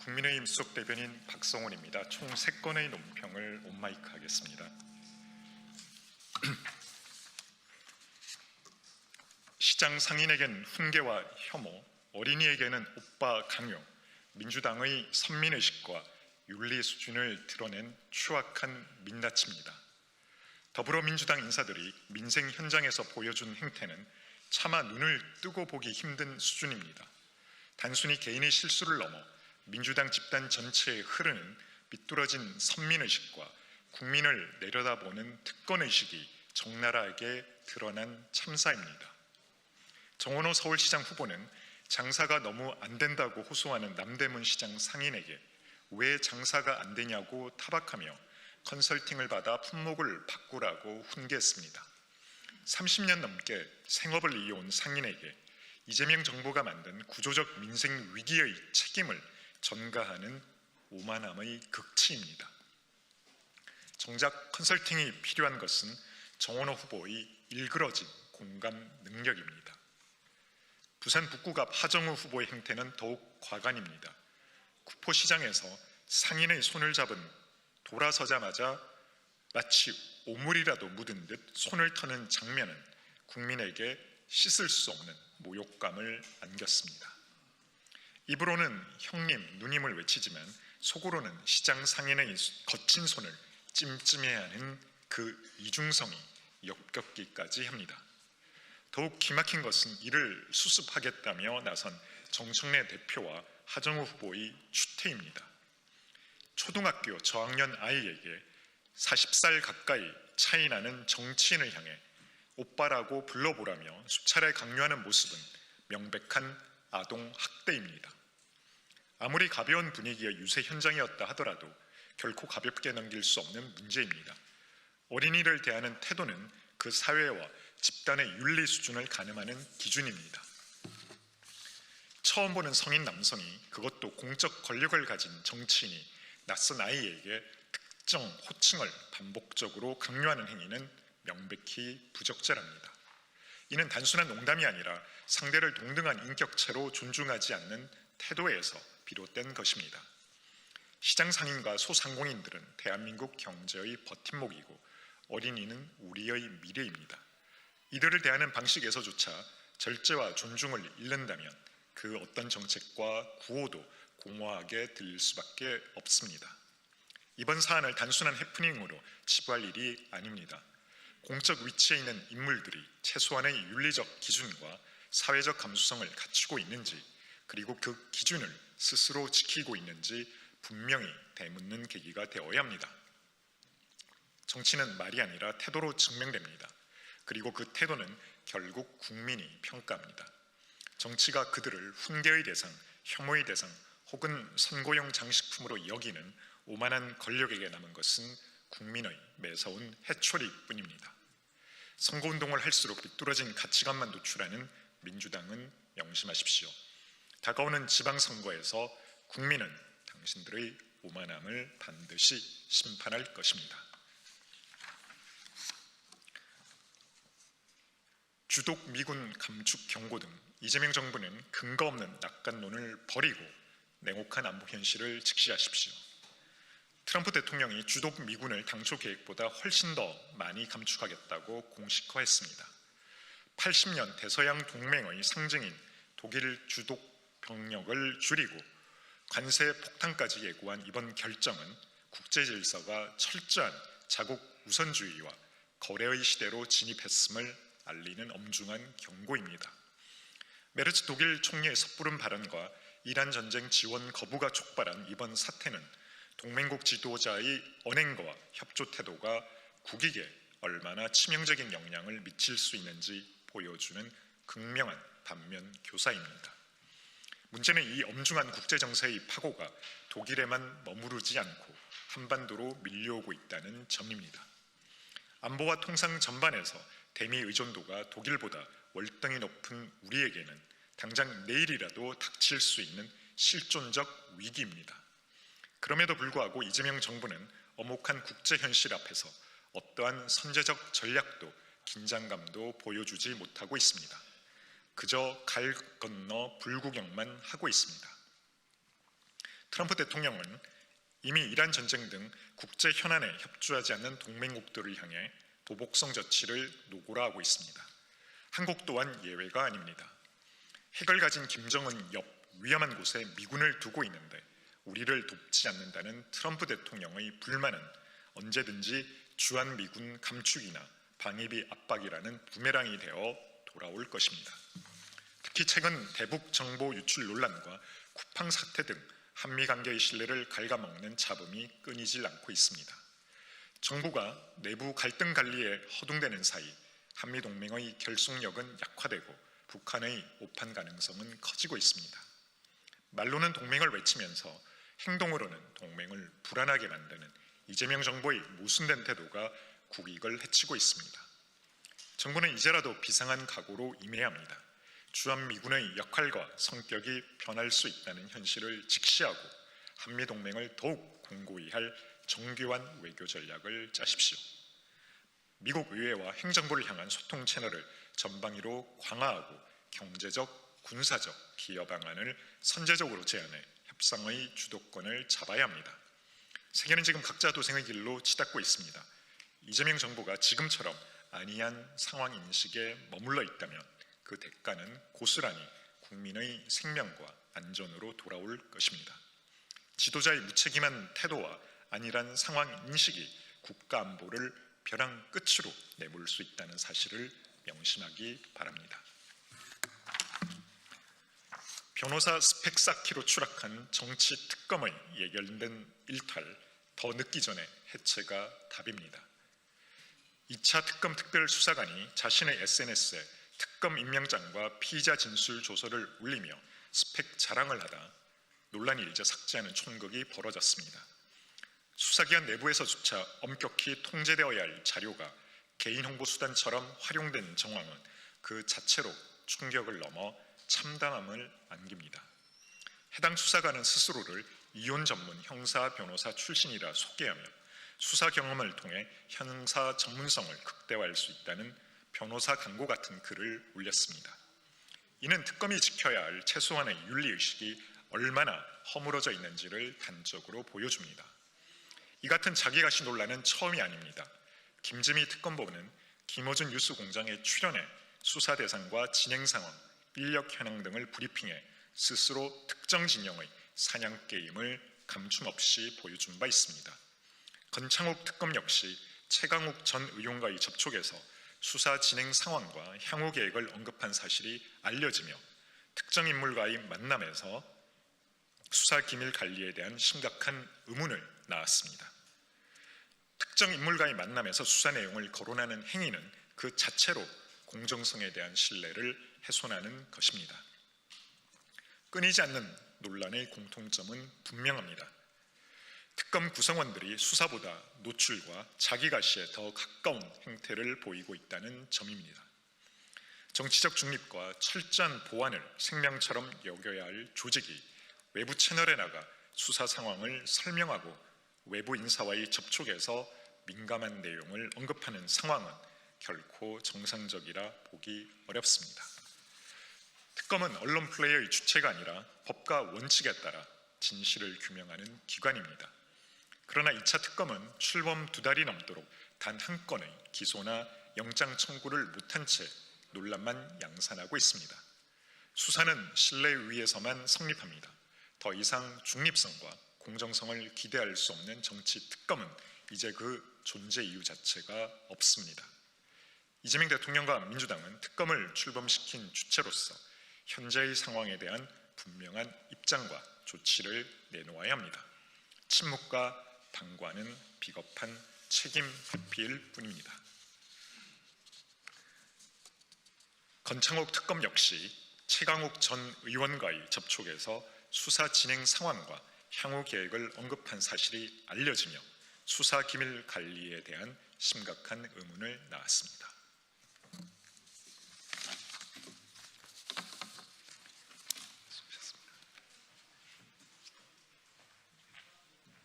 국민의힘 수석 대변인 박성원입니다. 총 3건의 논평을 온마이크 하겠습니다. 시장 상인에겐 훈계와 혐오, 어린이에게는 오빠 강요, 민주당의 선민의식과 윤리 수준을 드러낸 추악한 민낯입니다. 더불어민주당 인사들이 민생 현장에서 보여준 행태는 차마 눈을 뜨고 보기 힘든 수준입니다. 단순히 개인의 실수를 넘어 민주당 집단 전체에 흐르는 삐뚤어진 선민의식과 국민을 내려다보는 특권의식이 적나라하게 드러난 참사입니다. 정원호 서울시장 후보는 장사가 너무 안 된다고 호소하는 남대문 시장 상인에게 왜 장사가 안 되냐고 타박하며 컨설팅을 받아 품목을 바꾸라고 훈계했습니다. 30년 넘게 생업을 이어온 상인에게 이재명 정부가 만든 구조적 민생 위기의 책임을 전가하는 오만함의 극치입니다. 정작 컨설팅이 필요한 것은 정원호 후보의 일그러진 공감 능력입니다. 부산 북구 앞 하정우 후보의 행태는 더욱 과간입니다. 구포시장에서 상인의 손을 잡은 돌아서자마자 마치 오물이라도 묻은 듯 손을 터는 장면은 국민에게 씻을 수 없는 모욕감을 안겼습니다. 입으로는 형님, 누님을 외치지만 속으로는 시장 상인의 거친 손을 찜찜해야 하는 그 이중성이 역겹기까지 합니다. 더욱 기막힌 것은 이를 수습하겠다며 나선 정청래 대표와 하정우 후보의 추태입니다. 초등학교 저학년 아이에게 40살 가까이 차이 나는 정치인을 향해 오빠라고 불러보라며 수차례 강요하는 모습은 명백한 아동 학대입니다. 아무리 가벼운 분위기의 유세 현장이었다 하더라도 결코 가볍게 넘길 수 없는 문제입니다. 어린이를 대하는 태도는 그 사회와 집단의 윤리 수준을 가늠하는 기준입니다. 처음 보는 성인 남성이, 그것도 공적 권력을 가진 정치인이 낯선 아이에게 특정 호칭을 반복적으로 강요하는 행위는 명백히 부적절합니다. 이는 단순한 농담이 아니라 상대를 동등한 인격체로 존중하지 않는 태도에서 비롯된 것입니다. 시장 상인과 소상공인들은 대한민국 경제의 버팀목이고 어린이는 우리의 미래입니다. 이들을 대하는 방식에서조차 절제와 존중을 잃는다면 그 어떤 정책과 구호도 공허하게 들릴 수밖에 없습니다. 이번 사안을 단순한 해프닝으로 치부할 일이 아닙니다. 공적 위치에 있는 인물들이 최소한의 윤리적 기준과 사회적 감수성을 갖추고 있는지, 그리고 그 기준을 스스로 지키고 있는지 분명히 되묻는 계기가 되어야 합니다. 정치는 말이 아니라 태도로 증명됩니다. 그리고 그 태도는 결국 국민이 평가합니다. 정치가 그들을 훈계의 대상, 혐오의 대상 혹은 선고용 장식품으로 여기는 오만한 권력에게 남은 것은 국민의 매서운 해초리뿐입니다. 선거운동을 할수록 비뚤어진 가치관만 노출하는 민주당은 명심하십시오. 다가오는 지방선거에서 국민은 당신들의 오만함을 반드시 심판할 것입니다. 주독 미군 감축 경고 등 이재명 정부는 근거 없는 낙관론을 버리고 냉혹한 안보 현실을 직시하십시오. 트럼프 대통령이 주독 미군을 당초 계획보다 훨씬 더 많이 감축하겠다고 공식화했습니다. 80년 대서양 동맹의 상징인 독일 주독 병력을 줄이고 관세 폭탄까지 예고한 이번 결정은 국제 질서가 철저한 자국 우선주의와 거래의 시대로 진입했음을 알리는 엄중한 경고입니다. 메르츠 독일 총리의 섣부른 발언과 이란 전쟁 지원 거부가 촉발한 이번 사태는 동맹국 지도자의 언행과 협조 태도가 국익에 얼마나 치명적인 영향을 미칠 수 있는지 보여주는 극명한 반면 교사입니다. 문제는 이 엄중한 국제정세의 파고가 독일에만 머무르지 않고 한반도로 밀려오고 있다는 점입니다. 안보와 통상 전반에서 대미 의존도가 독일보다 월등히 높은 우리에게는 당장 내일이라도 닥칠 수 있는 실존적 위기입니다. 그럼에도 불구하고 이재명 정부는 엄혹한 국제 현실 앞에서 어떠한 선제적 전략도 긴장감도 보여주지 못하고 있습니다. 그저 갈 건너 불구경만 하고 있습니다. 트럼프 대통령은 이미 이란 전쟁 등 국제 현안에 협조하지 않는 동맹국들을 향해 도복성 조치를 노골화하고 있습니다. 한국 또한 예외가 아닙니다. 핵을 가진 김정은 옆 위험한 곳에 미군을 두고 있는데 우리를 돕지 않는다는 트럼프 대통령의 불만은 언제든지 주한미군 감축이나 방위비 압박이라는 부메랑이 되어 돌아올 것입니다. 특히 최근 대북 정보 유출 논란과 쿠팡 사태 등 한미 관계의 신뢰를 갉아먹는 잡음이 끊이질 않고 있습니다. 정부가 내부 갈등 관리에 허둥대는 사이 한미 동맹의 결속력은 약화되고 북한의 오판 가능성은 커지고 있습니다. 말로는 동맹을 외치면서 행동으로는 동맹을 불안하게 만드는 이재명 정부의 모순된 태도가 국익을 해치고 있습니다. 정부는 이제라도 비상한 각오로 임해야 합니다. 주한미군의 역할과 성격이 변할 수 있다는 현실을 직시하고 한미동맹을 더욱 공고히 할 정교한 외교 전략을 짜십시오. 미국 의회와 행정부를 향한 소통 채널을 전방위로 강화하고 경제적, 군사적 기여 방안을 선제적으로 제안해 협상의 주도권을 잡아야 합니다. 세계는 지금 각자 도생의 길로 치닫고 있습니다. 이재명 정부가 지금처럼 안이한 상황 인식에 머물러 있다면 그 대가는 고스란히 국민의 생명과 안전으로 돌아올 것입니다. 지도자의 무책임한 태도와 안일한 상황 인식이 국가 안보를 벼랑 끝으로 내몰 수 있다는 사실을 명심하기 바랍니다. 변호사 스펙 쌓기로 추락한 정치 특검의 예견된 일탈 더 늦기 전에 해체가 답입니다. 2차 특검 특별수사관이 자신의 SNS에 특검 임명장과 피의자 진술 조서를 올리며 스펙 자랑을 하다 논란이 일자 삭제하는 총극이 벌어졌습니다. 수사기관 내부에서조차 엄격히 통제되어야 할 자료가 개인 홍보 수단처럼 활용된 정황은 그 자체로 충격을 넘어 참담함을 안깁니다. 해당 수사관은 스스로를 이혼 전문 형사 변호사 출신이라 소개하며 수사 경험을 통해 형사 전문성을 극대화할 수 있다는 변호사 광고 같은 글을 올렸습니다. 이는 특검이 지켜야 할 최소한의 윤리의식이 얼마나 허물어져 있는지를 단적으로 보여줍니다. 이 같은 자기가시 논란은 처음이 아닙니다. 김지미 특검보는 김어준 뉴스공장에 출연해 수사 대상과 진행 상황, 인력 현황 등을 브리핑해 스스로 특정 진영의 사냥 게임을 감춤없이 보여준 바 있습니다. 건창욱 특검 역시 최강욱 전 의원과의 접촉에서 수사 진행 상황과 향후 계획을 언급한 사실이 알려지며 특정 인물과의 만남에서 수사 기밀 관리에 대한 심각한 의문을 낳았습니다. 특정 인물과의 만남에서 수사 내용을 거론하는 행위는 그 자체로 공정성에 대한 신뢰를 훼손하는 것입니다. 끊이지 않는 논란의 공통점은 분명합니다. 특검 구성원들이 수사보다 노출과 자기가시에 더 가까운 행태를 보이고 있다는 점입니다. 정치적 중립과 철저한 보안을 생명처럼 여겨야 할 조직이 외부 채널에 나가 수사 상황을 설명하고 외부 인사와의 접촉에서 민감한 내용을 언급하는 상황은 결코 정상적이라 보기 어렵습니다. 특검은 언론 플레이의 주체가 아니라 법과 원칙에 따라 진실을 규명하는 기관입니다. 그러나 2차 특검은 출범 2달이 넘도록 단 한 건의 기소나 영장 청구를 못한 채 논란만 양산하고 있습니다. 수사는 신뢰 위에서만 성립합니다. 더 이상 중립성과 공정성을 기대할 수 없는 정치 특검은 이제 그 존재 이유 자체가 없습니다. 이재명 대통령과 민주당은 특검을 출범시킨 주체로서 현재의 상황에 대한 분명한 입장과 조치를 내놓아야 합니다. 침묵과 방관은 비겁한 책임 회피일 뿐입니다. 건창욱 특검 역시 최강욱 전 의원과의 접촉에서 수사 진행 상황과 향후 계획을 언급한 사실이 알려지며 수사 기밀 관리에 대한 심각한 의문을 낳았습니다.